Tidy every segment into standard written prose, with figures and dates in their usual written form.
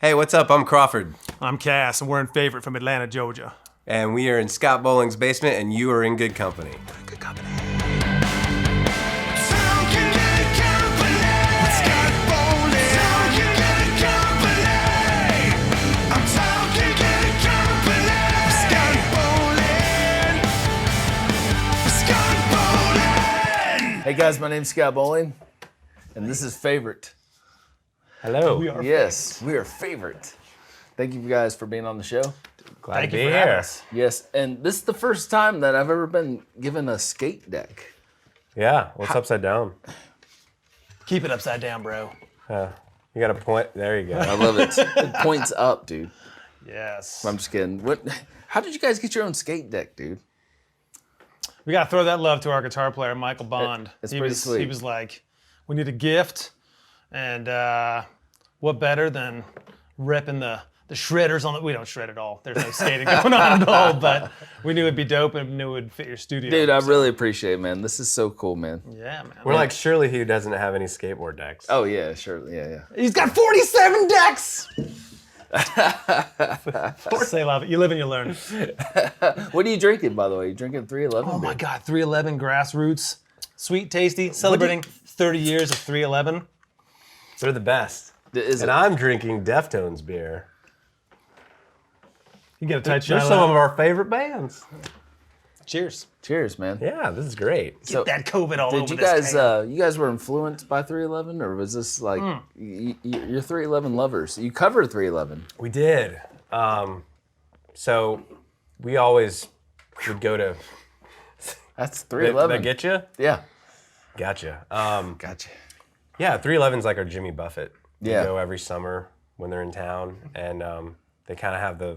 Hey, what's up? I'm Crawford. I'm Cass, and we're in Favorite from Atlanta, Georgia. And we are in Scott Bowling's basement, and you are in good company. Good company. Hey guys, my name's Scott Bowling, and this is Favorite. Hello. We are Yes, we are Favorite. Thank you guys for being on the show. Glad Thank to you be for having here. us. Yes, and this is the first time that I've ever been given a skate deck. Yeah, what's upside down? Keep it upside down, bro. You got a point. There you I go. love it. It points up, dude. Yes. I'm just kidding. How did you guys get your own skate deck, dude? We got to throw that love to our guitar player, Michael Bond. It's he pretty was, sweet. He was like, we need a gift, and what better than ripping the shredders on the... We don't shred at all. There's no skating going on at all, but we knew it'd be dope and knew it would fit your studio. Dude, I really appreciate it, man. This is so cool, man. Yeah, man. We're like, surely he doesn't have any skateboard decks. Oh, yeah, sure. Yeah. He's got 47 decks! Say love it. You live and you learn. What are you drinking, by the way? You drinking 311? Oh my God, 311 Grassroots. Sweet, tasty, celebrating 30 years of 311. They're the best. Is And it? I'm drinking Deftones beer. You get a tight They're shot. some of our favorite bands. Cheers. Cheers, man. Yeah, this is great. So, Get that COVID all over Did you this guys? can. You guys were influenced by 311, or was this like you're 311 lovers? You cover 311. We did. So we always would go to... That's Did 311. I get you? Yeah, Gotcha. gotcha. Yeah, 311's like our Jimmy Buffett. We Yeah. go every summer when they're in town, and they kind of have the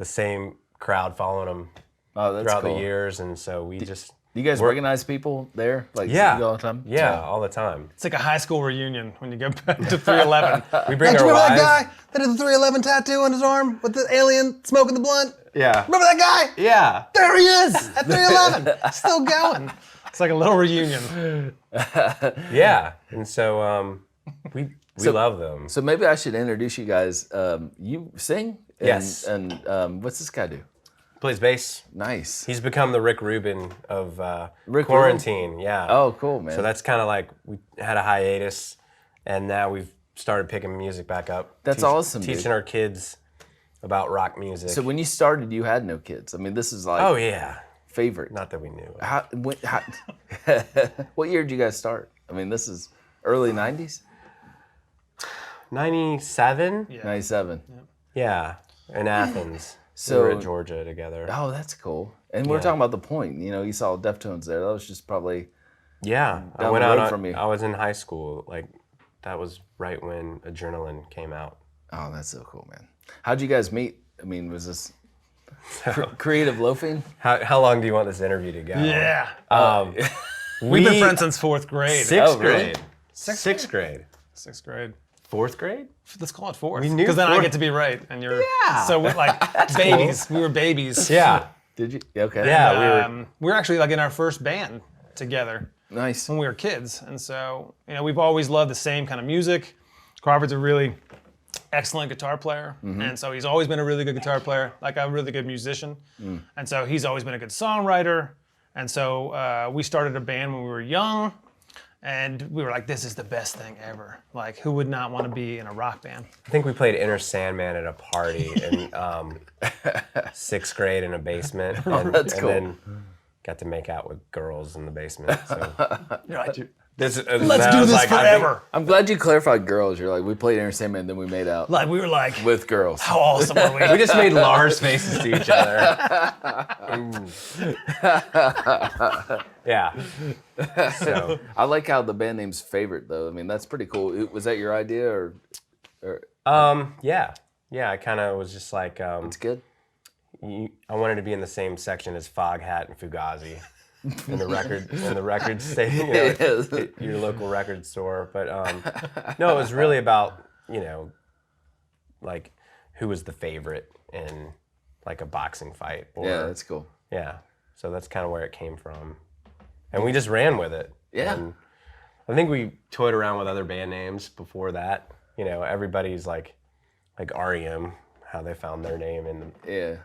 same crowd following them Oh, that's throughout cool. the years, and so we just You guys recognize people there? Like yeah, you go all the time? yeah, all the time. It's like a high school reunion when you go back to 311. We bring Hey, do our you remember wives. that guy that had the 311 tattoo on his arm with the alien smoking the blunt? Yeah, Remember that guy? yeah. There he is at 311. Still going. It's like a little reunion. Yeah, and so we love them. So maybe I should introduce you guys. You sing? And, Yes. And what's this guy do? Plays bass. Nice. He's become the Rick Rubin of Rick quarantine. Yeah. Oh, cool, man. So that's kind of like we had a hiatus, and now we've started picking music back up. That's awesome, dude. Teaching our kids about rock music. So when you started, you had no kids. I mean, this is like Oh yeah. favorite. Not that we knew. What year did you guys start? I mean, this is early 90s? 97? Yeah. 97. Yeah. In Athens. So- we were at Georgia together. Oh, that's cool. And we're Yeah. talking about the point. You know, you saw Deftones there. That was just probably Yeah. I Down went the out road on, from you. I was in high school. Like that was right when Adrenaline came out. Oh, that's so cool, man. How'd you guys meet? I mean, was this creative loafing? How long do you want this interview to go? Yeah. We've We've been friends since fourth grade. Sixth Oh, really? grade. Sixth grade. Sixth grade. Fourth grade? Let's call it fourth. We knew Because then I fourth. get to be right, and you're. Yeah. So we're like babies. We were babies. Yeah. Did you? Okay. Yeah. We were actually like in our first band together Nice. when we were kids, and so we've always loved the same kind of music. Crawford's a really excellent guitar player, and so he's always been a really good guitar player, like a really good musician, and so he's always been a good songwriter, and so we started a band when we were young, and we were like, this is the best thing ever. Like, who would not want to be in a rock band? I think we played Inner Sandman at a party in sixth grade in a basement. And, that's cool. And then got to make out with girls in the basement. So You're like, let's let's do this forever. I'm glad you clarified girls. You're like, we played Entertainment and then we made out Like, we were like, with girls. how awesome are we? We just made Lars faces to each other. Yeah. So I like how the band name's Favorite, though. I mean, that's pretty cool. Was that your idea, or yeah. I kind of was just like, it's good? I wanted to be in the same section as Foghat and Fugazi in the record station, your local record store. But no, it was really about like who was the favorite in like a boxing fight. Or, Yeah, that's cool. yeah. So that's kind of where it came from, and we just ran with it. Yeah. And I think we toyed around with other band names before that. Everybody's like like REM, how they found their name, and Yeah.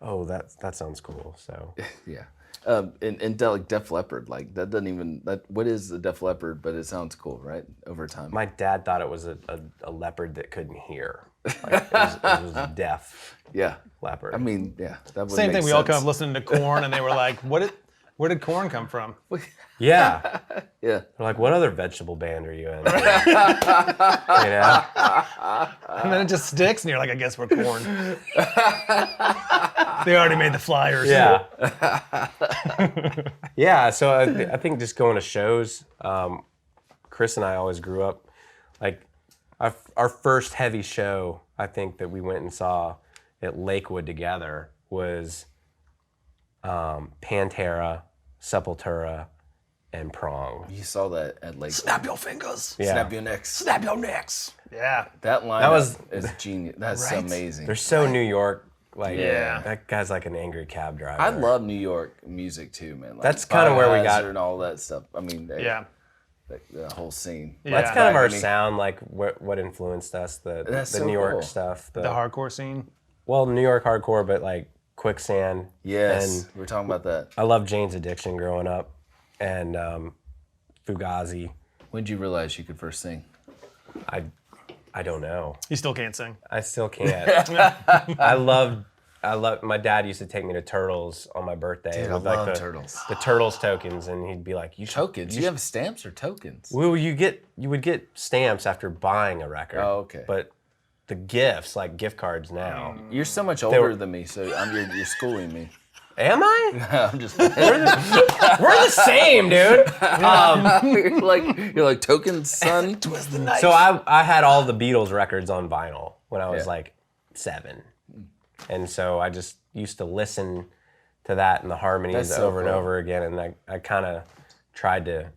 oh, that sounds cool. So Yeah. And like Def Leppard, like that doesn't even what is the Def Leppard? But it sounds cool, right? Over time. my dad thought it was a leopard that couldn't hear. Like, it was deaf Yeah. leopard. I mean, yeah. That would Same make thing. We all sense. kind of listened to Korn, and they were like, where did Korn come from? yeah. Yeah. They're like, what other vegetable band are you in? You know? And then it just sticks, and you're like, I guess we're Korn. They already made the flyers. Yeah. Yeah, so I think just going to shows, Chris and I always grew up, like, our first heavy show, I think, that we went and saw at Lakewood together was Pantera, Sepultura, and Prong. You saw that at Lake. Snap your fingers. Yeah. Snap your necks. Snap your necks. Yeah. That line was- is genius. That's Right? amazing. They're so New York, like, Yeah. that guy's like an angry cab driver. I love New York music too, man. Like That's kinda where we got- Biohazard and all that stuff. I mean, Yeah. the whole scene. Yeah. That's kind of our I mean- sound, like what influenced us, the That's so New York cool. stuff. The hardcore scene. Well, New York hardcore, but like Quicksand. Yes, And we're talking about that. I loved Jane's Addiction growing up, and Fugazi. When did you realize you could first sing? I don't know. You still can't sing. I still can't. I love. My dad used to take me to Turtles on my birthday Dude, I with like love the Turtles. the Turtles tokens, and he'd be like, "You should." Tokens. You have stamps or tokens? Well, you would get stamps after buying a record. Oh, okay. But the gifts, like gift cards now. You're so much were- older than me, so you're schooling me. Am I? I'm just We're the same, dude. you're like tokens, son. Twist the knife. So I had all the Beatles records on vinyl when I was Yeah. like 7. And so I just used to listen to that and the harmonies That's so over and cool. over again. And I kind of tried to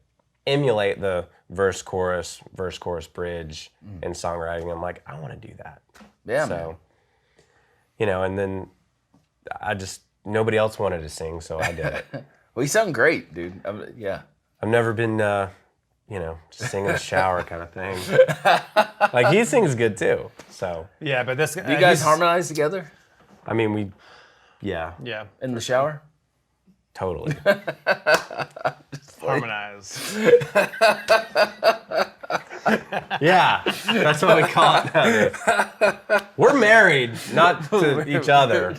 emulate the verse, chorus, bridge in songwriting. I'm like, I want to do that. Yeah, man. So, and then nobody else wanted to sing, so I did it. Well, you sound great, dude. Yeah. I've never been, just sing in the shower kind of thing. Like, he sings good too, so. Yeah, but this. Do you guys harmonize together I mean, yeah, Yeah. in the shower? totally. Harmonize. Yeah, that's what we call it nowadays. We're married, not to each other,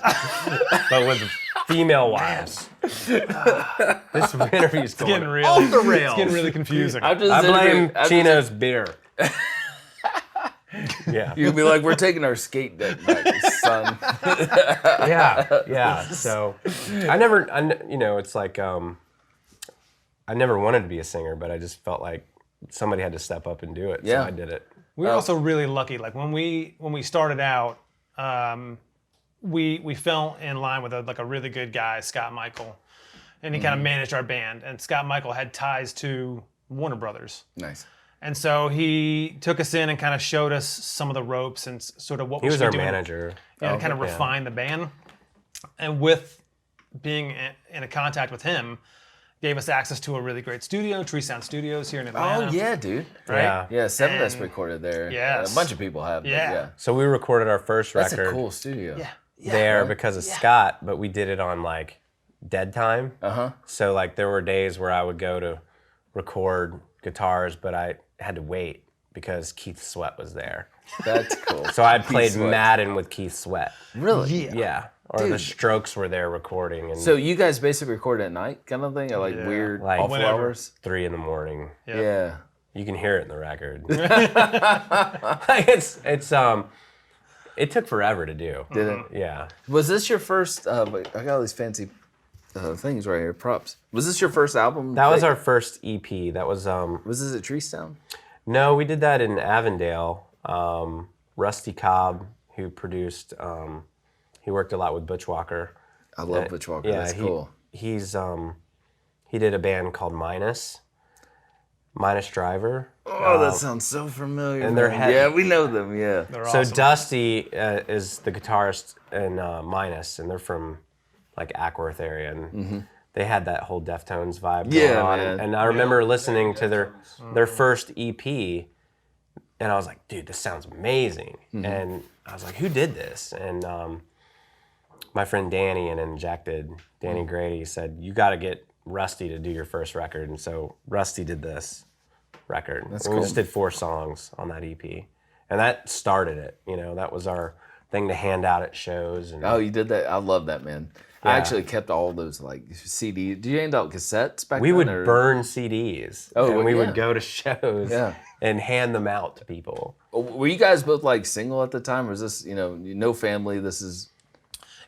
but with female wives. This interview's going Getting real. off the rails. It's getting really confusing. I'm just I blame I'm Chino's beer. Yeah. You'd be like, we're taking our skate deck back, son. Yeah. So it's like I never wanted to be a singer, but I just felt like somebody had to step up and do it. Yeah. So I did it. We were also really lucky. Like when we started out, we fell in line with a really good guy, Scott Michael, and he kind of managed our band. And Scott Michael had ties to Warner Brothers, Nice. and so he took us in and kind of showed us some of the ropes and sort of what He we was should our be doing. manager. And kind of yeah. refine the band. And with being in a contact with him, gave us access to a really great studio, Tree Sound Studios here in Atlanta. Oh, yeah, dude. Right? Yeah. Yeah, Seven And- S recorded there. Yes. A bunch of people have. But Yeah. yeah. So we recorded our first That's record a cool studio. Yeah. there right? because of Scott, but we did it on like dead time. Uh-huh. So like there were days where I would go to record guitars, but I had to wait because Keith Sweat was there. That's cool. So I played Sweat. Madden with Keith Sweat. Really? Yeah. Or the Dude. Strokes were there recording. And So you guys basically record at night kind of thing? Or like Yeah. weird Like awful whenever. hours? 3 a.m. Yep. Yeah. You can hear it in the record. Like it took forever to do. Did it? Yeah. Was this your first, I got all these fancy things right here, props. Was this your first album? That was our first EP. That was Was this at Tree Sound? no, we did that in Avondale. Rusty Cobb, who produced, he worked a lot with Butch Walker. I love Butch Walker. That's cool. He's he did a band called Minus Driver. Oh, that sounds so familiar. and their man. head- Yeah, we know them, yeah. They're So awesome. Dusty is the guitarist in Minus, and they're from like Ackworth area, and they had that whole Deftones vibe Yeah, going on. man. And I remember listening to their first EP, and I was like, dude, this sounds amazing. And I was like, who did this? And my friend Danny and Injected, Danny Grady, said, you got to get Rusty to do your first record. And so Rusty did this record. That's And cool. We just did 4 songs on that EP. And that started it. That was our thing to hand out at shows. And Oh, you did that? I love that, man. I Yeah. actually kept all those like CDs. Did you hand out cassettes back we then? would or- burn CDs. Oh, and we yeah. would go to shows Yeah. and hand them out to people. Were you guys both like single at the time, or is this no family? This is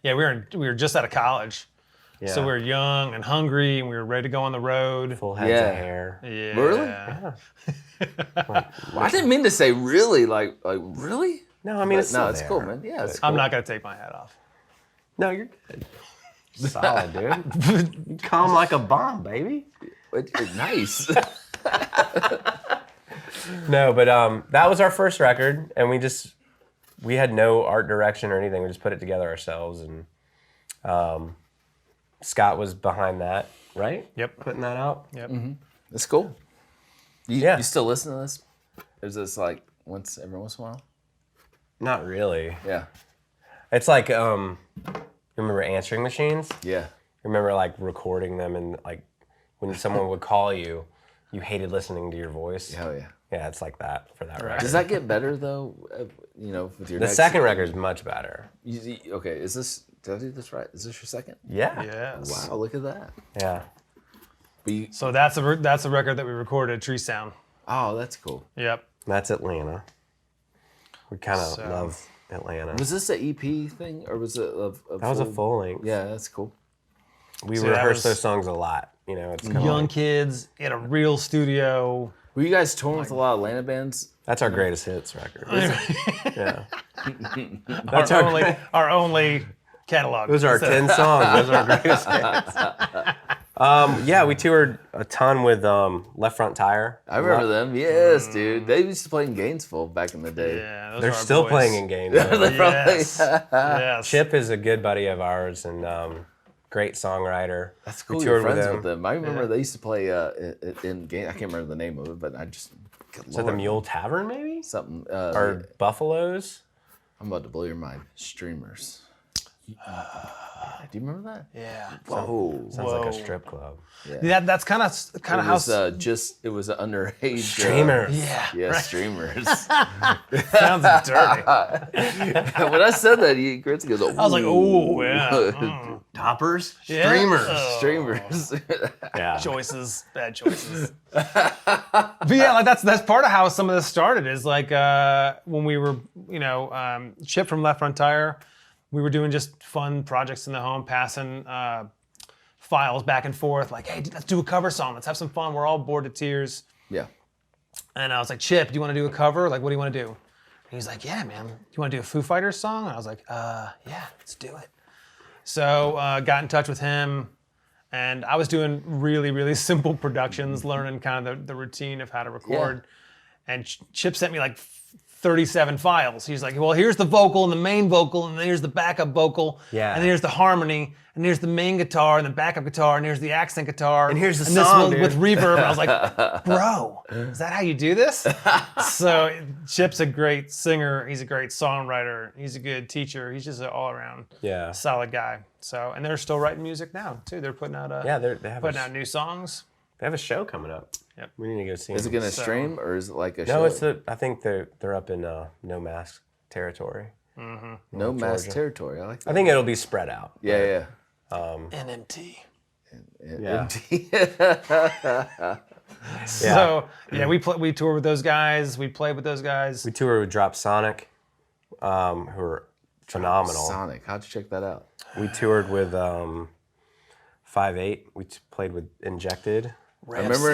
Yeah, we were just out of college, Yeah. so we were young and hungry, and we were ready to go on the road. Full heads Yeah. of hair. Yeah. Really? Well, I didn't mean to say really, like really. No, I mean, it's no, still it's there. cool, man. Yeah, it's cool. I'm not gonna take my hat off. No, you're good. Solid, dude. You calm like a bomb, baby. It's nice. No, but that was our first record, and we had no art direction or anything. We just put it together ourselves, and Scott was behind that, right? Yep. Putting that out. Yep. It's cool. Yeah. You still listen to this? Or is this like every once in a while? Not really. Yeah. It's like, remember answering machines? Yeah. Remember like recording them, and like when someone would call you, you hated listening to your voice. Hell yeah. Yeah, it's like that for that record. Does that get better though? With your The next, second record is much better. Okay, is this? Did I do this right? Is this your second? Yeah. Yes. Wow, look at that. Yeah. But you, So that's a record that we recorded, Tree Sound. oh, that's cool. Yep. That's Atlanta. We kind of So- love Atlanta. Was this an EP thing, or was it a That was a full length. Yeah, that's cool. We So that rehearsed was- those songs a lot. It's kind of Young like, kids in a real studio. Were you guys touring with a lot of Atlanta bands? that's our greatest hits record. Yeah. Our only catalog. Those are our 10 songs. Those are our greatest hits. Yeah, we toured a ton with Left Front Tire. I remember them. Yes, dude. They used to play in Gainesville back in the day. Yeah, those They're are our still boys. playing in games. Yes. Yes. Chip is a good buddy of ours and great songwriter. That's cool. We You're toured friends with them. I remember they used to play in game. I can't remember the name of it, but I just. Good Is that the Lord. Mule Tavern, maybe? Something. Or Buffaloes? I'm about to blow your mind. Streamers. Do you remember that? Yeah. Whoa. Sounds like a Whoa. strip club. Yeah, that's kind of It how. was it was an underage Streamers. Yeah. Yeah, right. streamers. Sounds dirty. When I said that, Chris goes, I was like, oh yeah. Toppers? Yeah. Streamers. Streamers. Yeah. Choices, bad choices. But yeah, like that's part of how some of this started. Is like when we were, Chip from Left Front Tire, we were doing just fun projects in the home, passing files back and forth. Like, hey, let's do a cover song. Let's have some fun. We're all bored to tears. Yeah. And I was like, Chip, do you want to do a cover? Like, what do you want to do? And he's like, yeah, man. Do you want to do a Foo Fighters song? And I was like, yeah, let's do it. So got in touch with him, and I was doing really, really simple productions, learning kind of the routine of how to record. And Chip sent me like 37 files. He's like, well, here's the vocal and the main vocal, and then here's the backup vocal, Yeah. and then here's the harmony, and here's the main guitar and the backup guitar, and here's the accent guitar, And here's the this song, one dude. with reverb. And I was like, bro, is that how you do this? So Chip's a great singer. He's a great songwriter. He's a good teacher. He's just an all-around Yeah. solid guy. So, and they're still writing music now too. They're putting out Yeah, they have putting out new songs. they have a show coming up. Yep. We need to go see Is it them. going to stream or is it like a No, show? I think they're up in No Mask territory. No mass Georgia. territory. I like that. I think it'll be spread out. Yeah. NMT. Yeah. So yeah, we toured with those guys. We played with those guys. We toured with Drop Sonic, who are phenomenal. Sonic. How'd you check that out? We toured with 5/8. We played with Injected. I remember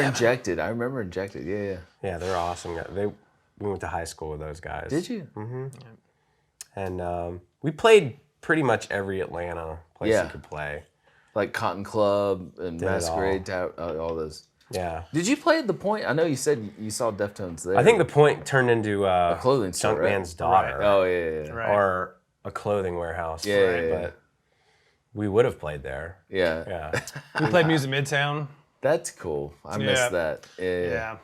Injected. Yeah. Yeah, they're awesome. We went to high school with those guys. Did you? And we played pretty much every Atlanta place Yeah. you could play. Like Cotton Club and Did it Masquerade, all those. Yeah. Did you play at the Point? I know you said you saw Deftones there. I think the Point turned into a clothing store, right? Junkman's Daughter. Oh yeah. Right. Or a clothing warehouse. Yeah, yeah, yeah. But we would have played there. Yeah. Yeah. We played Music Midtown. That's cool. I Yeah. missed that. Yeah. Yeah,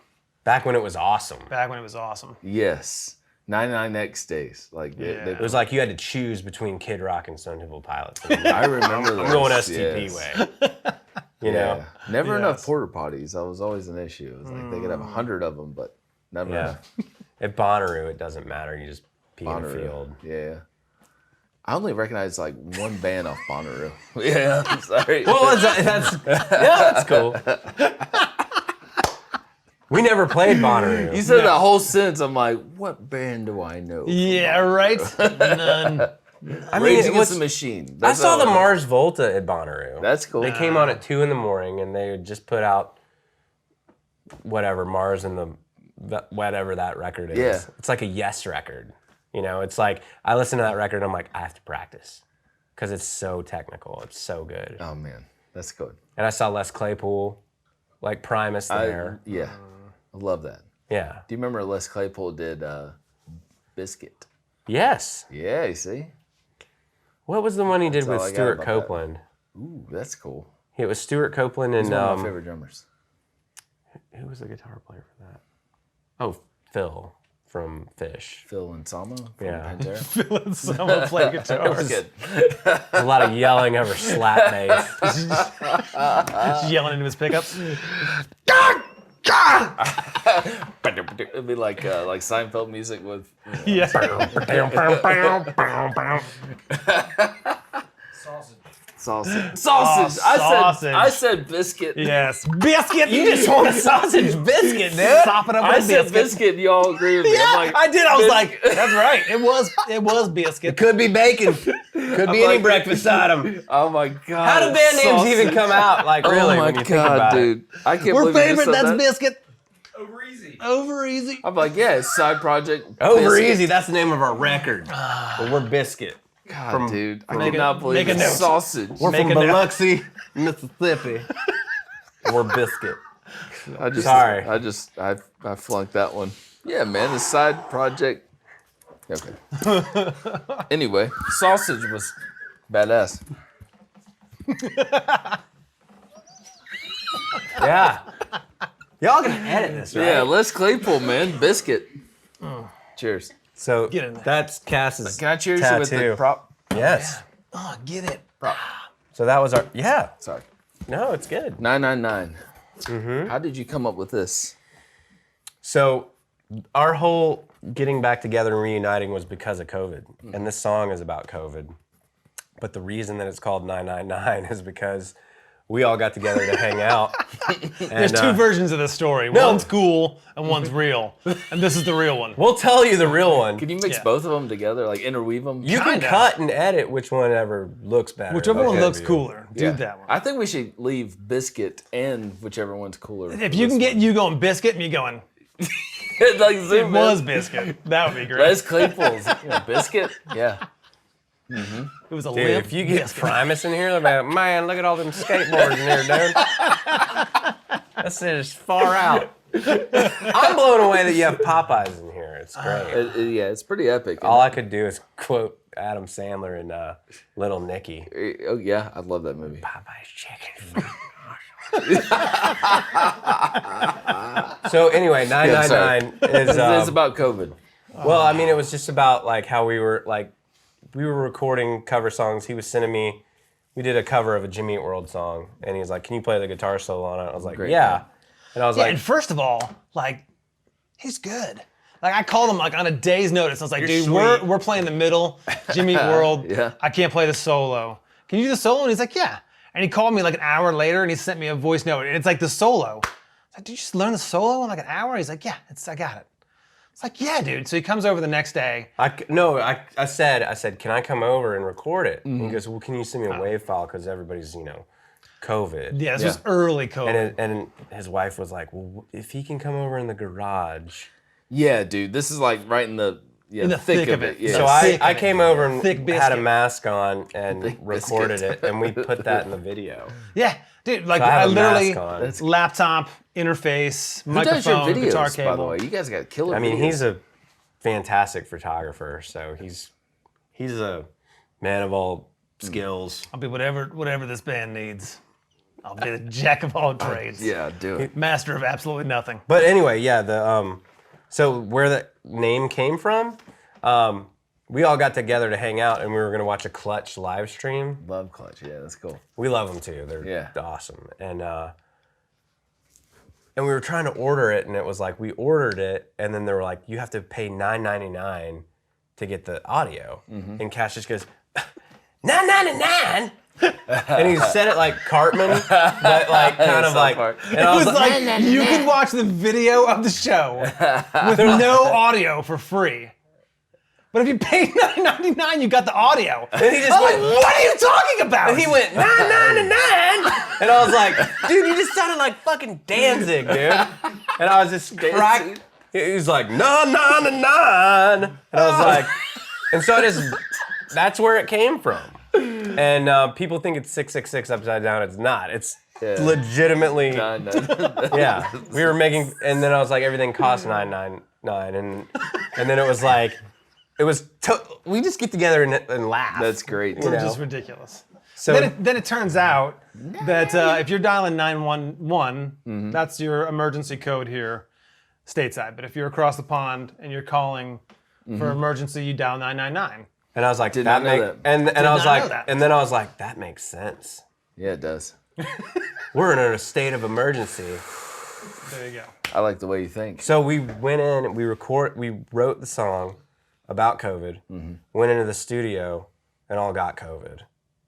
Back when it was awesome. back when it was awesome. Yes. 99X days. Like It was like you had to choose between Kid Rock and Stone Temple Pilots. I remember those. I'm going STP way. You know? Never enough porta potties. That was always an issue. It was like they could have 100 of them, but never enough. At Bonnaroo, it doesn't matter. You just pee in a field. Yeah. I only recognize like one band off Bonnaroo. Yeah, I'm sorry. Well, that's cool. We never played Bonnaroo. You said that whole sentence. I'm like, what band do I know? Yeah, right? None. I mean, Rage Against the Machine. I saw the Mars Volta at Bonnaroo. That's cool. They came on at 2 in the morning, and they just put out whatever Mars and whatever that record is. Yeah. It's like a Yes record. You know, it's like I listen to that record, and I'm like, I have to practice because it's so technical. It's so good. Oh man, that's good. And I saw Les Claypool, like Primus there. Yeah, I love that. Yeah. Do you remember Les Claypool did Biscuit? Yes. Yeah, you see? What was the one he did with all I got Stuart about Copeland? Ooh, that's cool. It was Stuart Copeland and He's one of my favorite drummers. who was the guitar player for that? Oh, Phil from Fish. Phil and Sama from Yeah. Pantera. Feeling someone play guitar. That's good. There's a lot of yelling over slap bass. Just yelling into his pickups. It'd be like Seinfeld music with. Yeah. Sausage. Sausage. I said biscuit. Yes. Biscuit. You just want a sausage biscuit, dude. Sop it up I with said biscuit. biscuit. And y'all agree with me. Yeah, I'm like, I did. I was biscuit. like, that's right. It was biscuit. Could be bacon. Could be any like- breakfast item. Oh my god. How do band names sausage. even come out? Like really, Oh my when you think god, about it. dude. I can't We're believe you favorite. said That's that. biscuit. Over easy. Over easy. I'm like, yeah, it's side project. Over biscuit. easy. That's the name of our record. But we're Biscuit. God, dude. I Make cannot a- believe make a it's note. sausage. We're Make from a note. Biloxi, Mississippi. We're Biscuit. Sorry. I flunked that one. Yeah, man, the side project. Okay. Anyway, sausage was badass. Yeah. Y'all gonna edit this, right? Yeah, Les Claypool, man. Biscuit. Cheers. So Get in there. that's Cass's Can I cheers you tattoo. with the prop? Yes. Oh, get it. So that was our. Yeah. Sorry. No, it's good. 999. How did you come up with this? So our whole getting back together and reuniting was because of COVID, and this song is about COVID. But the reason that it's called 999 is because we all got together to hang out. There's two versions of this story. No. One's cool and one's real. And this is the real one. We'll tell you the real one. Can you mix Yeah. both of them together, like interweave them? You can Kinda. cut and edit which one ever looks better. Whichever one Okay. looks cooler. Do that one. I think we should leave biscuit and whichever one's cooler. If you can get you going biscuit and me going, like it zoom was in. biscuit. That would be great. Les Claypool's biscuit. Yeah. It was a Dude, limp if you get biscuit. Primus in here, they'll be like, man, look at all them skateboards in here, dude. That's just far out. I'm blown away that you have Popeyes in here. It's great. Yeah, it's pretty epic. All I could do is quote Adam Sandler in Little Nicky. Oh yeah, I love that movie. Popeye's chicken. So anyway, 999 is. It's about COVID. Well, I mean, it was just about like how we were recording cover songs. He was sending me. We did a cover of a Jimmy Eat World song, and he was like, "Can you play the guitar solo on it?" I was like, Great, "Yeah." man. And I was Yeah, like, and first of all, like, he's good. Like, I called him like on a day's notice. I was like, You're dude, we're sweet. playing the middle, Jimmy Eat World. Yeah. I can't play the solo. Can you do the solo? And he's like, yeah. And he called me like an hour later and he sent me a voice note. And it's like the solo. I was like, did you just learn the solo in like an hour? He's like, yeah, I got it. It's like, yeah, dude. So he comes over the next day. I said, "Can I come over and record it?" And he goes, "Well, can you send me a wave file because everybody's COVID." Yeah, this was early COVID. And his wife was like, "Well, if he can come over in the garage." Yeah, dude, this is like right in the thick of it. Yeah. So Thick I of it. came over and Thick had a biscuit. mask on and Thick recorded biscuit. it, and we put that in the video. Yeah, dude. Like, So I I have a literally, mask on. laptop, interface, Who does your microphone, guitar videos, cable. by the way? You guys got killer I mean, videos. he's a fantastic photographer, so he's a man of all skills. I'll be whatever this band needs. I'll be the jack of all trades. Yeah, do it. Master of absolutely nothing. But anyway, yeah, So where the name came from, we all got together to hang out, and we were gonna watch a Clutch live stream. Love Clutch. Yeah, that's cool. We love them too. They're awesome. And we were trying to order it, and it was like we ordered it, and then they were like, you have to pay $9.99 to get the audio. And Cash just goes, $9.99. And he said it like Cartman, but like kind of like. And I It was like you could watch the video of the show with no audio for free. But if you paid $9.99, you got the audio. And he just I'm went, like, what are you talking about? and he went, $9.99. And I was like, dude, you just sounded like fucking Danzig, dude. And I was just crying. He was like, $9.99. And I was like, and so that's where it came from. And people think it's 666 upside down. It's not. It's legitimately. Yeah. We were making, and then I was like, everything costs $9.99. And then it was like, we just get together and laugh. That's great. It's just ridiculous. So Then it turns out that if you're dialing 911, that's your emergency code here stateside. But if you're across the pond and you're calling for emergency, you dial 999. And I was like, Did not know that. And I was not know like, that. and then I was like, that makes sense. Yeah, it does. We're in a state of emergency. There you go. I like the way you think. So we went in, and we wrote the song about COVID, went into the studio, and all got COVID.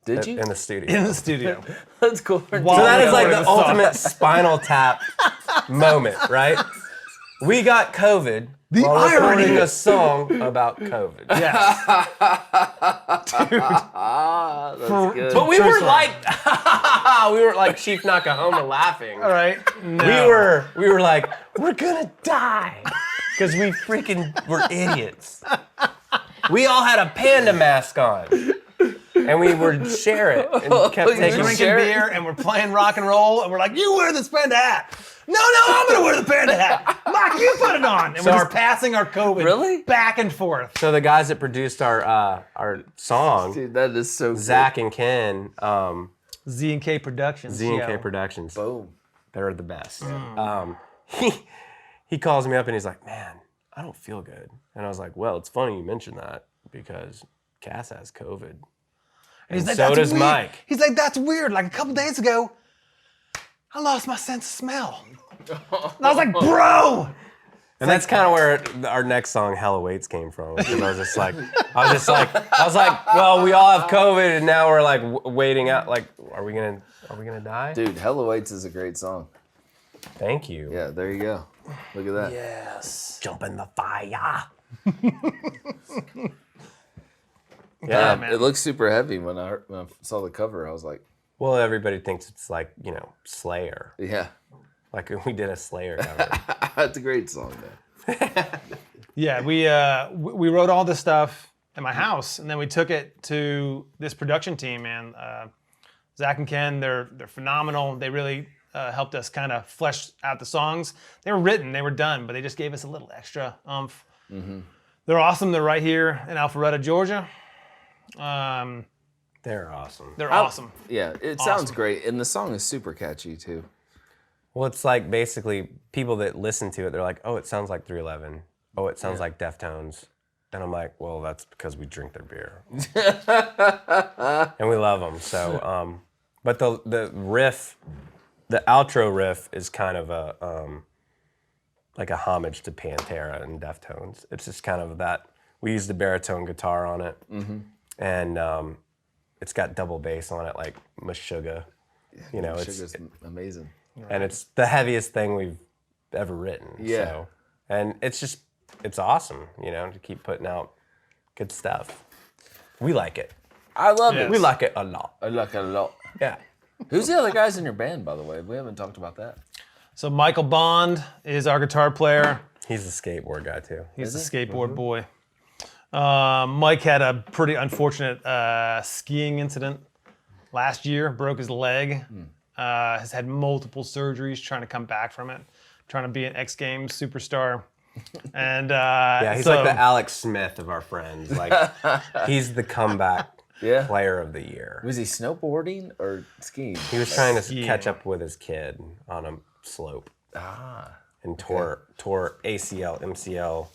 Did you? In the studio. In the studio. That's cool. So that is like recording the the song. ultimate Spinal Tap moment, right? We got COVID while irony. recording a song about COVID. Yes. That's good. But we True weren't story. like Chief Nakahoma laughing. All right. No. We were like, we're gonna die. Because we freaking were idiots. We all had a panda mask on. And we would share it and kept taking drinking share it? beer and we're playing rock and roll and we're like, you wear this panda hat. No, I'm gonna wear the panda hat. Mike, you put it on. And we're just passing our COVID Really? back and forth. So the guys that produced our song, Dude, that is so Zach and Ken, Z&K Productions. Z&K Productions, Boom. they're the best. He calls me up and he's like, man, I don't feel good. And I was like, well, it's funny you mentioned that because Cass has COVID. And he's like, so that's does weird. Mike. He's like, that's weird. Like a couple days ago, I lost my sense of smell. And I was like, bro. And that's kind of where our next song, Hell Awaits, came from. Because I was like, well, we all have COVID, and now we're like waiting out. Like, are we gonna die? Dude, Hell Awaits is a great song. Thank you. Yeah, there you go. Look at that. Yes. Jump in the fire. Yeah, man. It looks super heavy when I saw the cover. I was like, Well, everybody thinks it's like, Slayer. yeah, Like we did a Slayer cover. that's a great song, man. Yeah, we wrote all this stuff in my house, and then we took it to this production team, man. Zach and Ken, they're phenomenal. They really helped us kind of flesh out the songs. They were written, they were done, but they just gave us a little extra oomph. They're awesome. They're right here in Alpharetta, Georgia. They're awesome. They're awesome. Yeah, it sounds Awesome. great, and the song is super catchy too. Well, it's like basically people that listen to it, they're like, oh, it sounds like 311. Oh, it sounds like Deftones. And I'm like, well, that's because we drink their beer. And we love them. So, but the riff, the outro riff is kind of like a homage to Pantera and Deftones. It's just kind of that. We used the baritone guitar on it. And it's got double bass on it, like Meshuggah. Sugar's amazing. And it's the heaviest thing we've ever written. Yeah. So, and it's awesome, to keep putting out good stuff. We like it. I love Yes. it. We like it a lot. I like it a lot. Yeah. Who's the other guys in your band, by the way? We haven't talked about that. So Michael Bond is our guitar player. He's a skateboard guy too. He's a skateboard boy. Mike had a pretty unfortunate skiing incident last year, broke his leg, has had multiple surgeries trying to come back from it, trying to be an X Games superstar. And Yeah, he's like the Alex Smith of our friends. Like he's the comeback Yeah. player of the year. Was he snowboarding or skiing? He was trying to Skiing. catch up with his kid on a slope. Ah. and tore ACL, MCL,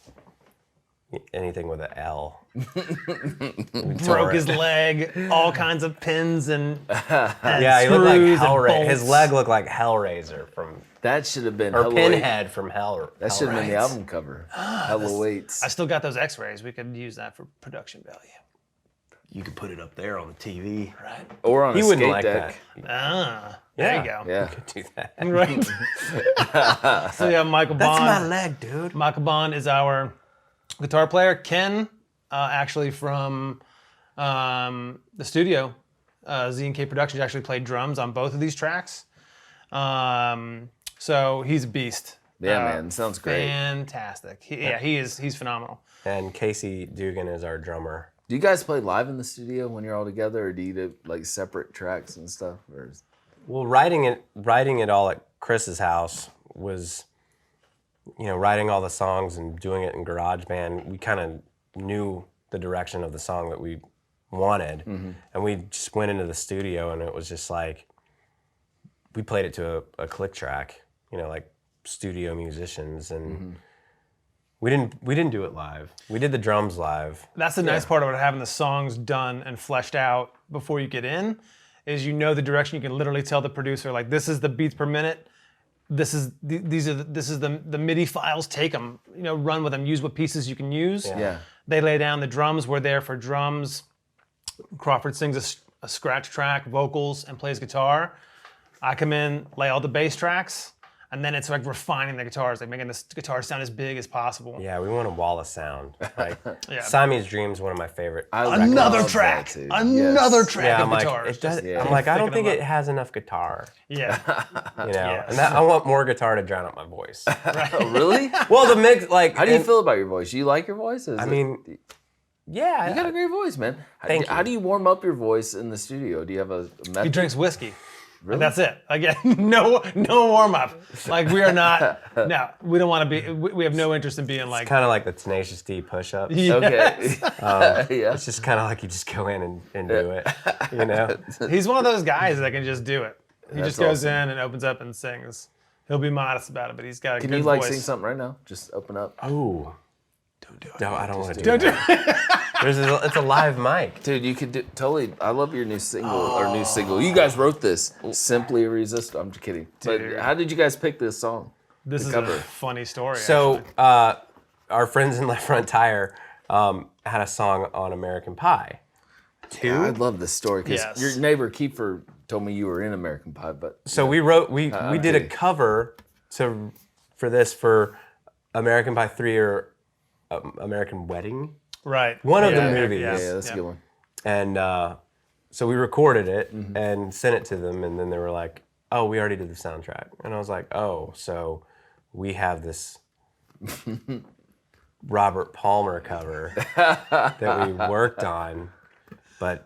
anything with an L. Broke his leg, all kinds of pins and Yeah, he looked like screws and Hellraiser. His bolts. leg looked like Hellraiser from, That should have been or Hella Pinhead from Hell. That should have been the Hellraiser. album cover. Hella Weights. I still got those X-rays. We could use that for production value. You could put it up there on the TV. Right. Or on He a wouldn't skate like deck. Ah, there you go. Yeah. Do that. Right. So yeah, Michael That's my Bond. leg, dude. Michael Bond is our guitar player. Ken, actually from the studio, Z&K Productions, actually played drums on both of these tracks. So he's a beast. Yeah, man. Sounds great. Fantastic. He's phenomenal. And Casey Dugan is our drummer. Do you guys play live in the studio when you're all together, or do you do like separate tracks and stuff? Or Well, writing it all at Chris's house was, writing all the songs and doing it in GarageBand. We kind of knew the direction of the song that we wanted, and we just went into the studio, and it was just like we played it to a click track, like studio musicians, and we didn't do it live. We did the drums live. That's the nice part about having the songs done and fleshed out before you get in, is the direction. You can literally tell the producer, like, this is the beats per minute. This is the MIDI files. Take them, run with them. Use what pieces you can use. yeah. They lay down the drums. We're there for drums. Crawford sings a scratch track, vocals, and plays guitar. I come in, lay all the bass tracks, and then it's like refining the guitars, like making the guitar sound as big as possible. Yeah, we want a wall of sound. Like Yeah. Siamese Dream is one of my favorite. Another love track, that, dude. another Yes. track Yeah, of I'm like, guitars. it does, Yeah. I'm like, I don't Picking think them it has enough guitar. Yeah, Yes. And I want more guitar to drown out my voice. Oh, really? Well, the mix, like, How do you feel about your voice? Do you like your voice? I mean, yeah, you got a great voice, man. Thank How you. do you warm up your voice in the studio? Do you have a method? he drinks whiskey. Really? That's it. Again, no warm up. Like, we are not. No, we don't want to be. We have no interest in being like. kind of like the Tenacious D push-ups. Okay. yeah. It's just kind of like you just go in and do it, He's one of those guys that can just do it. He That's just goes awesome. in and opens up and sings. He'll be modest about it, but he's got a Can good you like voice. sing something right now? Just open up. Oh, Don't do it. no, I don't want to do Don't do that. it. It's a live mic. Dude, you could do totally. I love your new single. You guys wrote this, "Simply Irresistible." I'm just kidding. Dude. But how did you guys pick this song? This The is cover. a funny story. So actually. our friends in Left Front Tire had a song on American Pie. I love this story because Yes. your neighbor Kiefer told me you were in American Pie, but So we did a okay. cover for American Pie 3 or American Wedding. right. One of the Yeah, movies. yeah, that's a good one. And so we recorded it and sent it to them, and then they were like, "Oh, we already did the soundtrack." And I was like, "Oh, so we have this Robert Palmer cover that we worked on, but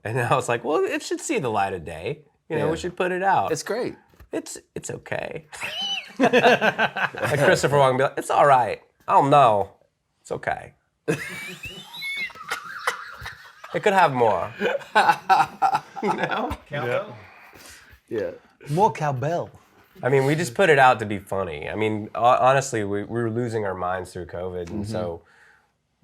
And I was like, "Well, it should see the light of day. Yeah. We should put it out. It's great. It's okay." Like Christopher Walken be like, "It's all right. Oh no, it's okay." It could have more. Yeah. More cowbell. I mean, we just put it out to be funny. I mean, honestly, we were losing our minds through COVID, and so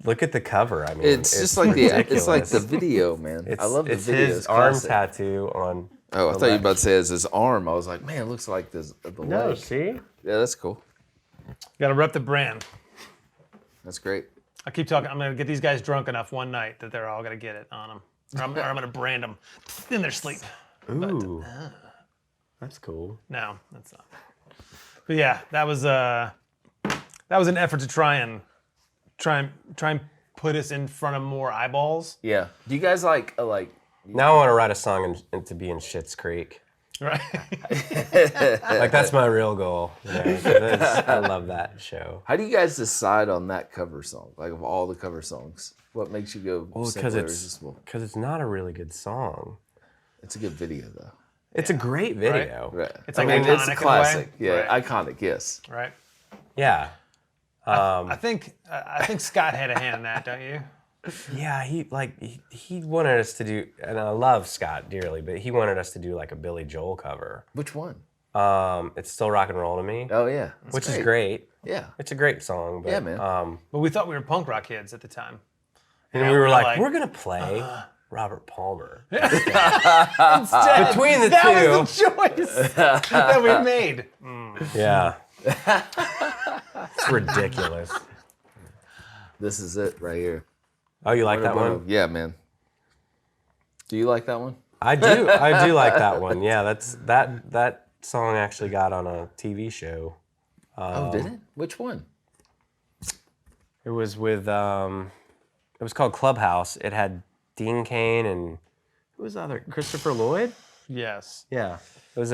look at the cover. I mean, It's just like the ridiculous. video, man. I love the it's video. his It's arm classic. tattoo on. Oh, I thought you were about to say it's his arm. I was like, man, it looks like this the No, leg. see? Yeah, that's cool. Got to rep the brand. That's great. I keep talking. I'm gonna get these guys drunk enough one night that they're all gonna get it on them, or I'm gonna brand them in their sleep. Ooh, that's cool. No, that's not. But yeah, that was an effort to try and put us in front of more eyeballs. Yeah. Do you guys like Now I want to write a song and to be in Schitt's Creek. Right. Like that's my real goal. 'Cause I love that show. how do you guys decide on that cover song? Like of all the cover songs, what makes you go Well, Simply Irresistible? because it's not a really good song. It's a good video though. It's a great video. Right. It's I like mean, it's iconic in a a classic. way. Yeah, Right. iconic. Yes. Right. Yeah. I think Scott had a hand in that, don't you? Yeah, he wanted us to do, and I love Scott dearly, but he wanted us to do like a Billy Joel cover. Which one? It's Still Rock and Roll to Me, Oh yeah, which is great. Yeah, It's a great song. But, Yeah, man. But we thought we were punk rock kids at the time. and we were like, we're gonna play Robert Palmer. Instead, Between the that two. was the choice that we made. Yeah. It's ridiculous. this is it right here. Oh, you like that one? Yeah, man. Do you like that one? I do. I do like that one. Yeah, that song actually got on a TV show. Oh, did it? Which one? It was with it was called Clubhouse. It had Dean Cain and who was the other? Christopher Lloyd? Yes. Yeah. It was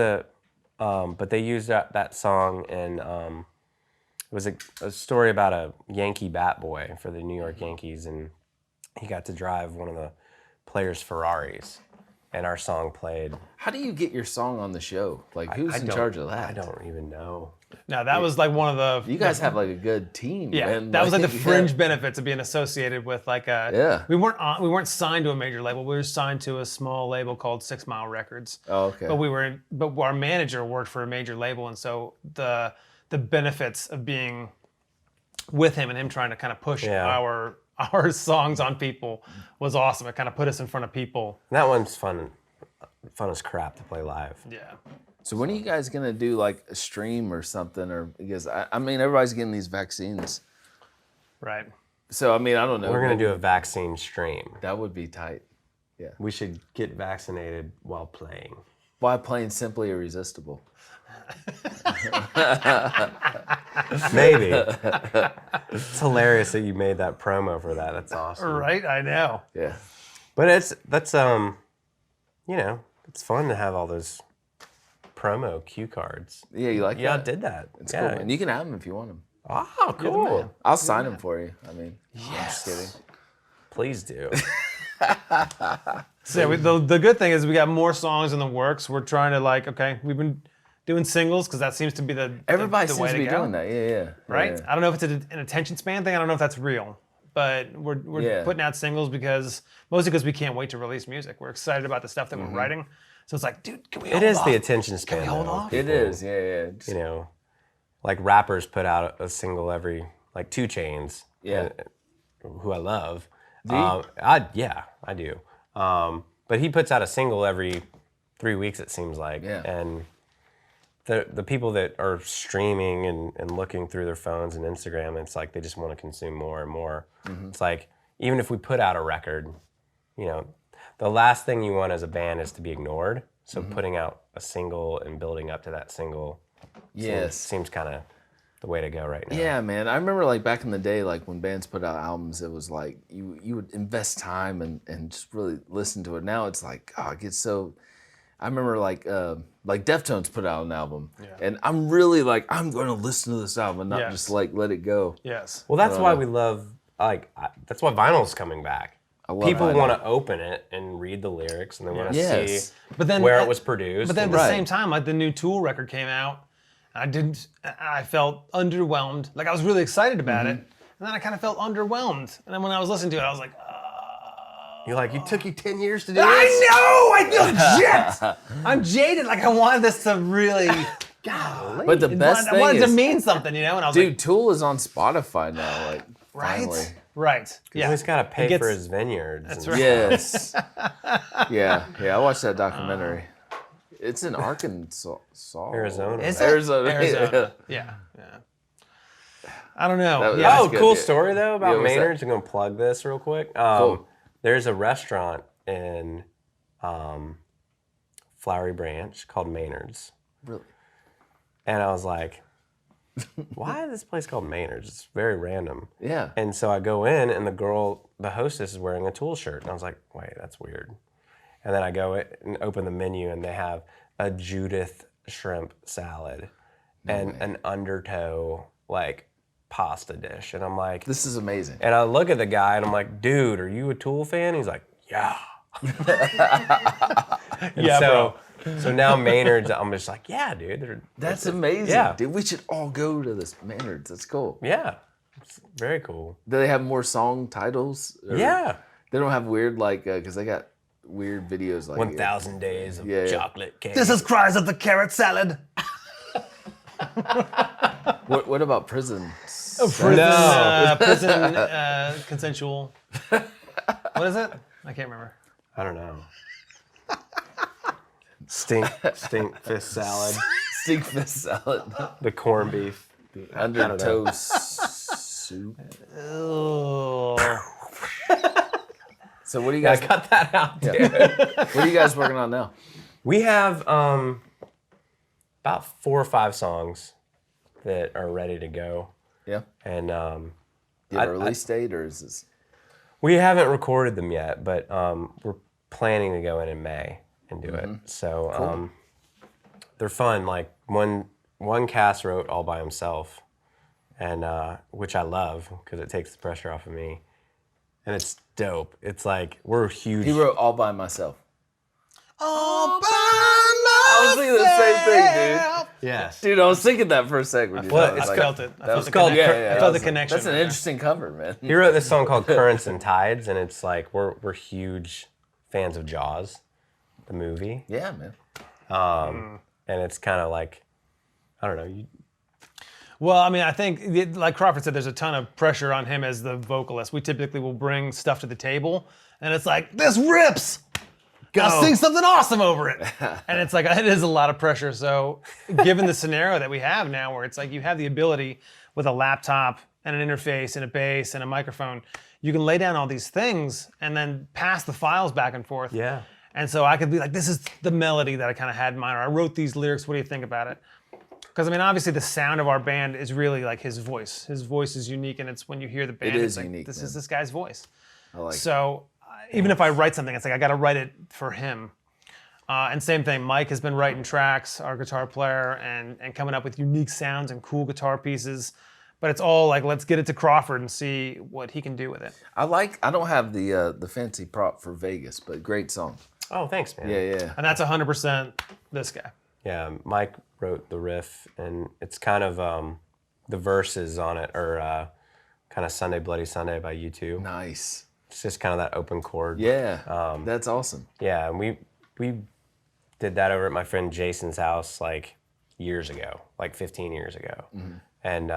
but they used that song and it was a story about a Yankee bat boy for the New York Yankees, and he got to drive one of the players' Ferraris, and our song played. How do you get your song on the show? Like, who's in charge of that? I don't even know. No, that was like one of the. You guys have like a good team. Yeah, man. that was like the fringe benefits of being associated with like a. Yeah. We weren't signed to a major label. We were signed to a small label called 6 Mile Records. Oh, okay. But our manager worked for a major label, and so the benefits of being with him and him trying to kind of push our songs on people was awesome. It kind of put us in front of people. That one's fun as crap to play live. Yeah. So when are you guys gonna do like a stream or something? Or because I mean everybody's getting these vaccines. Right. So I mean I don't know. We're gonna do a vaccine stream. That would be tight. We should get vaccinated while playing. Why playing Simply Irresistible? Maybe. It's hilarious that you made that promo for that. That's awesome. Right. I know. Yeah. But that's you know, it's fun to have all those promo cue cards. Yeah, you like Yeah, I that? did that. It's cool, man. You can have them if you want them. Oh, cool. I'll sign them for you. I mean, I'm just kidding. Please do. So the good thing is we got more songs in the works. We're trying to we've been doing singles because that seems to be Everybody the seems way to be go. doing that. Yeah. Right? Yeah. I don't know if it's an attention span thing. I don't know if that's real. But we're putting out singles mostly because we can't wait to release music. We're excited about the stuff that we're writing. So it's like, dude, can we hold It is off? the attention span. Can we hold though. off? It is. Yeah. You know, like rappers put out a single every, like 2 Chainz. Yeah. Who I love. Do you? I do. But he puts out a single every 3 weeks, it seems like. Yeah. And the people that are streaming and looking through their phones and Instagram, it's like they just want to consume more and more. Mm-hmm. It's like, even if we put out a record, you know, the last thing you want as a band is to be ignored. So putting out a single and building up to that single seems kind of the way to go right now. Yeah, man. I remember like back in the day, like when bands put out albums, it was like you would invest time and just really listen to it. Now it's like, it gets so. I remember like Deftones put out an album, and I'm really like, I'm going to listen to this album and not just like let it go. Yes. Well, that's why we love, that's why vinyl's coming back. I love People vinyl. want to open it and read the lyrics, and they want to Yes. see But then where it was produced. But then at and- the same time, like the new Tool record came out, I felt underwhelmed. Like I was really excited about it, and then I kind of felt underwhelmed. And then when I was listening to it, I was like, You're like, it took you 10 years to do I this? know! I feel jet! I'm jaded. Like I wanted this to really, golly. But the best I thing wanted to is, mean something, you know? And I was dude, like, Tool is on Spotify now. Like, finally. right? Right. Yeah. He's got to pay gets- for his vineyards. That's and right. Yes. yeah. I watched that documentary. It's in Arkansas. Arizona. Is it? Arizona. Arizona. Yeah. I don't know. That- yeah. Oh, good, cool yeah. story though about Yeah, what's that? Maynard's. I'm gonna plug this real quick. Cool. There's a restaurant in Flowery Branch called Maynard's, Really? and I was like, "Why is this place called Maynard's? It's very random." Yeah. And so I go in, and the hostess, is wearing a Tool shirt, and I was like, "Wait, that's weird." And then I go in and open the menu, and they have a Judith shrimp salad and an undertow like pasta dish, and I'm like, This is amazing. and I look at the guy, and I'm like, "Dude, are you a Tool fan?" He's like, "Yeah." Yeah, so, So now Maynard's, I'm just like, yeah, dude. That's amazing. Yeah. Dude, we should all go to this Maynard's. That's cool. Yeah, it's very cool. Do they have more song titles? Or Yeah. They don't have weird, like, because they got weird videos like 1,000 days of Yeah, yeah. chocolate cake. This is Cries of the Carrot Salad. What about prison? Prison consensual. What is it? I can't remember. I don't know. Stink fist salad. Stink fist salad. The corned beef. Under toast soup. Ew. So what do you I guys? got that out there. What are you guys working on now? We have about 4 or 5 songs that are ready to go, Yeah. and Do you have a release date, or is this? we haven't recorded them yet, but we're planning to go in May and do it. So they're fun. Like one cast wrote all by himself, and which I love because it takes the pressure off of me, and it's dope. It's like we're huge. He wrote all by myself. All by I was thinking the same thing, dude. Yes. Dude, I was thinking that for a second. Well, I felt it. I felt the called- connection. Yeah, I felt was the like, connection. That's an there. interesting cover, man. He wrote this song called Currents and Tides, and it's like we're huge fans of Jaws, the movie, Yeah, man. and it's kind of like I don't know. Well, I mean, I think, like Crawford said, there's a ton of pressure on him as the vocalist. We typically will bring stuff to the table, and it's like, this rips! I'll sing something awesome over it. And it's like, it is a lot of pressure. So given the scenario that we have now, where it's like you have the ability with a laptop and an interface and a bass and a microphone, you can lay down all these things and then pass the files back and forth. Yeah. And so I could be like, this is the melody that I kind of had in mind, or I wrote these lyrics, what do you think about it? Because I mean, obviously the sound of our band is really like his voice. His voice is unique, and it's when you hear the band, is it's like, unique, this man. is this guy's voice. I like So even if I write something, it's like I got to write it for him. And same thing, Mike has been writing tracks, our guitar player, and coming up with unique sounds and cool guitar pieces. But it's all like, let's get it to Crawford and see what he can do with it. I don't have the fancy prop for Vegas, but great song. Oh, thanks, man. Yeah. And that's 100% this guy. Yeah, Mike wrote the riff, and it's kind of the verses on it are kind of Sunday Bloody Sunday by U2. Nice. It's just kind of that open chord. Yeah. That's awesome. Yeah, and we did that over at my friend Jason's house like years ago, like 15 years ago, and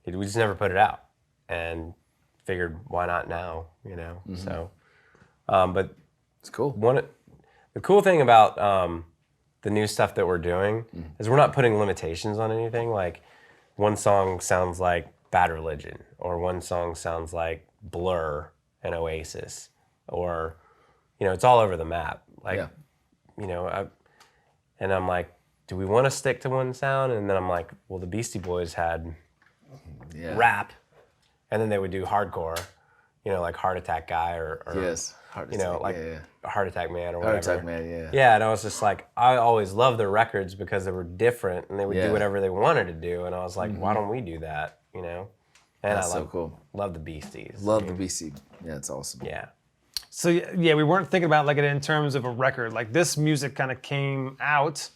we just never put it out, and figured why not now, you know? So, but It's cool. the cool thing about the new stuff that we're doing is we're not putting limitations on anything. Like one song sounds like Bad Religion, or one song sounds like Blur and Oasis, or it's all over the map. Like and I'm like, do we want to stick to one sound? And then I'm like, well, the Beastie Boys had rap, and then they would do hardcore, like Heart Attack Guy or Yes. Heart Attack, like Heart Attack Man or Heart whatever. Attack Man, yeah. Yeah, and I was just like, I always loved their records because they were different and they would Yeah. do whatever they wanted to do. And I was like, why don't we do that? And That's I so cool. love the Beasties. Love the BC. Yeah, it's awesome. Yeah. So yeah, we weren't thinking about like it in terms of a record. Like this music kind of came out.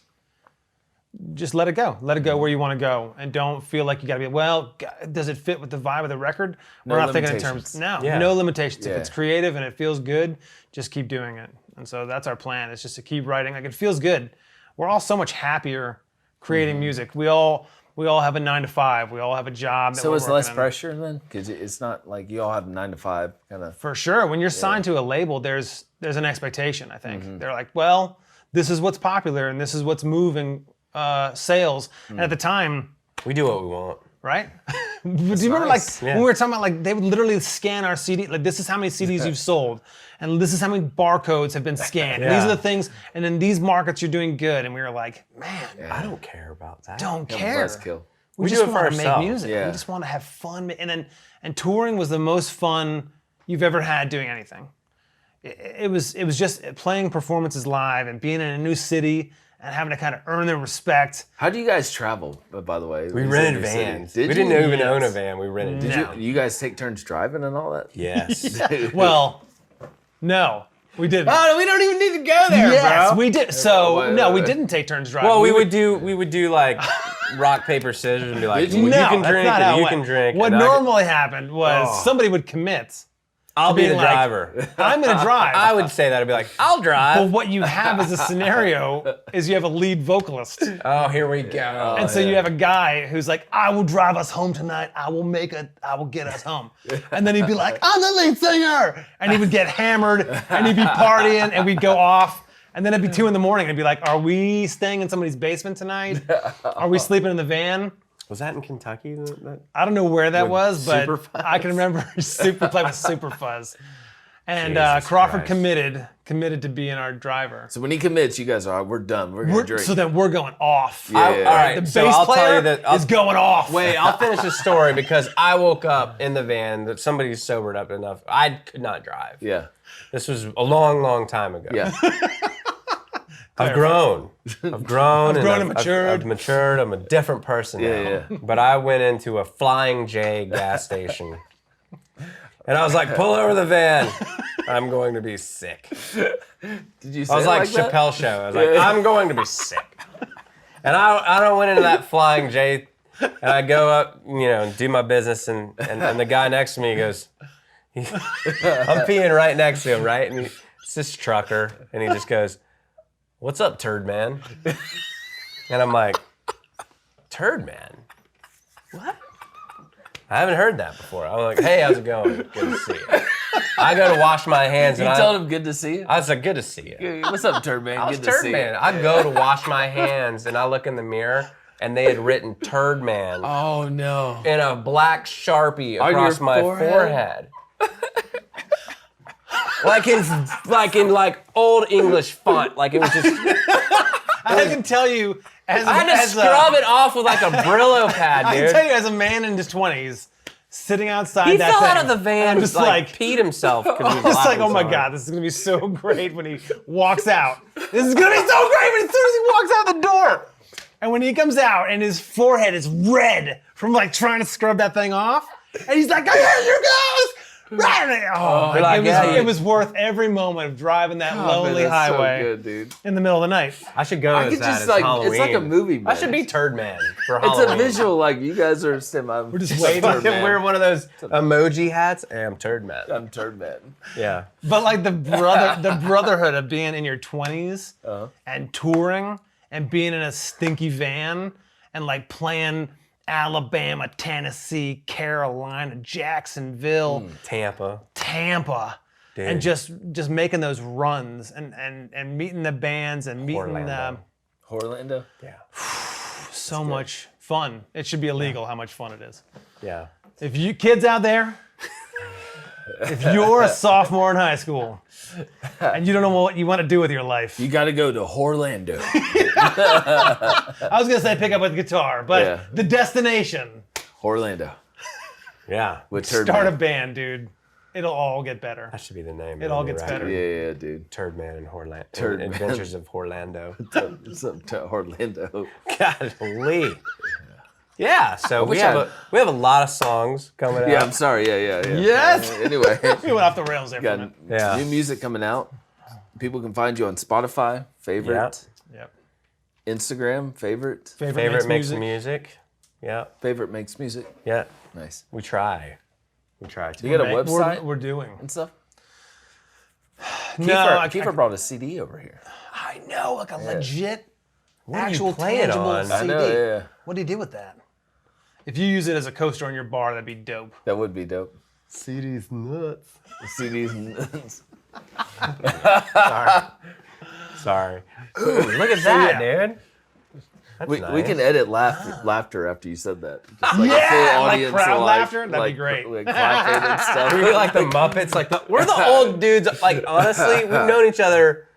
Just let it go. Let it go where you want to go, and don't feel like you got to be. Well, does it fit with the vibe of the record? No We're not thinking in terms. limitations. No limitations. If Yeah. it's creative and it feels good, just keep doing it. And so that's our plan. It's just to keep writing. Like it feels good. We're all so much happier creating music. We all have a 9 to 5. We all have a job. That So we're it's less working in. pressure then? Because it's not like you all have 9 to 5 kind of. For sure. When you're signed to a label, there's an expectation, I think. Mm-hmm. They're like, well, this is what's popular and this is what's moving sales. And at the time, We do what we want. right? Do you remember like nice. when we were talking about like they would literally scan our CD, like this is how many CDs you've sold, and this is how many barcodes have been scanned. Yeah. These are the things, and in these markets you're doing good. And we were like, man, I don't care about that. don't Yeah, care. buzzkill. We do just it for want to make ourselves. music. Yeah. We just want to have fun. And touring was the most fun you've ever had doing anything. It was just playing performances live and being in a new city and having to kind of earn their respect. How do you guys travel, by the way? We You said rented your city. vans. Did we you? didn't even Yes. own a van. We rented Did it. you guys take turns driving and all that? Yes. Well, no, we didn't. Oh, we don't even need to go there, Yes, bro. we did. So Wait, no, we wait. didn't take turns driving. Well, we would do like rock, paper, scissors and be like, Did you? well, No, you can that's drink not how and it you went. can drink. What and I can- normally happened was Oh. somebody would commit, I'll be the being like, driver. I'm gonna drive. I would say that. I'd be like, I'll drive. But what you have as a scenario is you have a lead vocalist. Oh, here we go. And so you have a guy who's like, I will drive us home tonight. I will get us home. And then he'd be like, I'm the lead singer. And he would get hammered and he'd be partying and we'd go off. And then it'd be 2 a.m. and he'd be like, are we staying in somebody's basement tonight? Are we sleeping in the van? Was that in Kentucky? I don't know where that was, but Super Fuzz? I can remember playing with Super Fuzz. And Jesus Crawford Christ. committed to being our driver. So when he commits, you guys are, we're done. We're gonna drink. So then we're going off. Yeah. All right, The so bass I'll tell player you that. is going off. Wait, I'll finish the story because I woke up in the van that somebody sobered up enough. I could not drive. Yeah. This was a long, long time ago. Yeah. I've grown. I've grown and matured. I've matured. I'm a different person now. Yeah. But I went into a Flying J gas station. And I was like, pull over the van. I'm going to be sick. Did you say I was it like that? Chappelle Show. I was like, I'm going to be sick. And I don't went into that Flying J, and I go up, do my business, and the guy next to me goes, I'm peeing right next to him, right? And it's this trucker, and he just goes, what's up, turd man? And I'm like, turd man? What? I haven't heard that before. I'm like, hey, how's it going? Good to see you. I go to wash my hands, You and told him good to see you? I was like, good to see you. What's up, Turd Man? I was Good to Turd see Man. you. I go to wash my hands, and I look in the mirror, and they had written Turd Man Oh, no. in a black Sharpie On across your my forehead? like in old English font. Like it was just. I can tell you, as I had to scrub it off with like a Brillo pad, I dude. can tell you, as a man in his 20s, sitting outside He that fell thing, out of the van, I'm just like peed himself because he was just like, laughing oh my so hard. God, this is gonna be so great when he walks out. This is gonna be so great when as soon as he walks out the door. And when he comes out and his forehead is red from like trying to scrub that thing off, and he's like, here you goes! Oh, You're like, it was worth every moment of driving that lonely that's highway so good, dude. in the middle of the night. I should go I as could that just as like, Halloween. it's like a movie, man. I should be Turd Man for It's Halloween. a visual, like, you guys are We're just I waiting. Turd Man. wear one of those emoji hats. Hey, I'm Turd Man. I'm Turd Man. Yeah. But like the brotherhood of being in your 20s and touring and being in a stinky van and like playing Alabama, Tennessee, Carolina, Jacksonville, Tampa. Dude. and just making those runs and meeting the bands and meeting Orlando. Orlando? Yeah. so much fun. It should be illegal how much fun it is. Yeah. If you kids out there, if you're a sophomore in high school and you don't know what you want to do with your life, You got to go to Orlando. I was gonna say pick up a guitar, but Yeah. the destination, Orlando. Yeah. With Turd start a Man. band, dude. It'll all get better. That should be the name. It of all the gets record. better. Yeah, dude. Turd Man in Orlando. Turd Man. Adventures of Orlando. It's up to Orlando. Golly. Yeah, so we wish have a lot of songs coming out. Yeah, I'm sorry. Yeah. Yes! Anyway, We went off the rails there for a got minute. Yeah. new music coming out. People can find you on Spotify, favorite, Yep. Instagram, favorite, Favorite makes music. Yeah. favorite makes music. Yeah. Nice. We try. We try to. You got a We're- website We're doing. and stuff. No, Kiefer brought a CD over here. I know, like a legit, What are you actual, playing tangible on? CD. I know. Yeah, What do you do with that? If you use it as a coaster in your bar, that'd be dope. that would be dope. CD's nuts. CDs. And Sorry. Look at that, dude. That's we nice. can edit laughter after you said that. Just like Yeah, a full like audience crowd of, laughter? That'd be like, great. Like clapping and stuff. We like the Muppets. We're the old dudes. Like honestly, we've known each other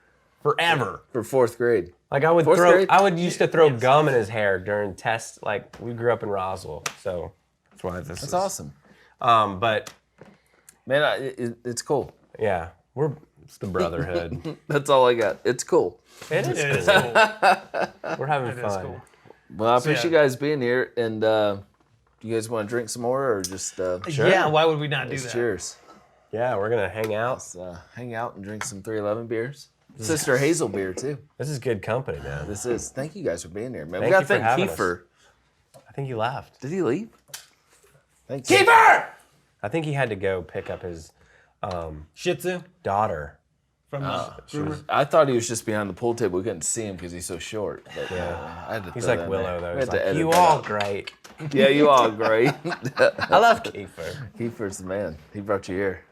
forever. For fourth grade. Like I would Fourth grade? used to throw gum in his hair during tests. Like we grew up in Roswell, so that's why this is That's awesome. But Man, it's cool. yeah, it's the brotherhood. That's all I got. It's cool. It is. It is cool. We're having It is fun. cool. Well, I appreciate yeah. you guys being here. And do you guys want to drink some more or just Yeah, why would we not do that? cheers? Yeah, we're gonna hang out. Let's hang out and drink some 311 beers. Sister Hazel beer, too. This is good company, man. This is. Thank you guys for being here, man. Thank We got you to for thank having Kiefer. I think he left. Did he leave? Thanks. Keeper! I think he had to go pick up his Shih Tzu daughter. from groomer. I thought he was just behind the pool table. We couldn't see him because he's so short. But I had to He's throw like that in Willow, there. though. We He's had to like, edit you that all out. great. Yeah, you all great. I love Kiefer. Kiefer's the man. He brought you here.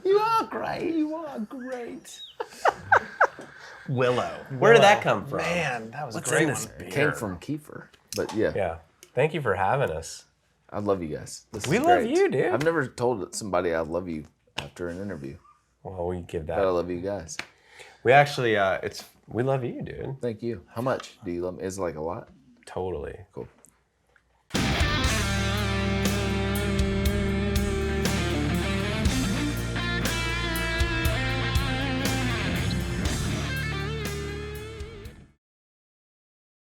You are great. You are great. Willow. Where did that come from? Man, that was What's a great in one. this beer? Came from Kiefer. But yeah, Yeah. Thank you for having us. I love you guys. This We is love great. you, dude. I've never told somebody I love you after an interview, Well, we give but I that. love you guys. We actually, we love you, dude. Thank you. How much do you love me? Is it like a lot? Totally. Cool.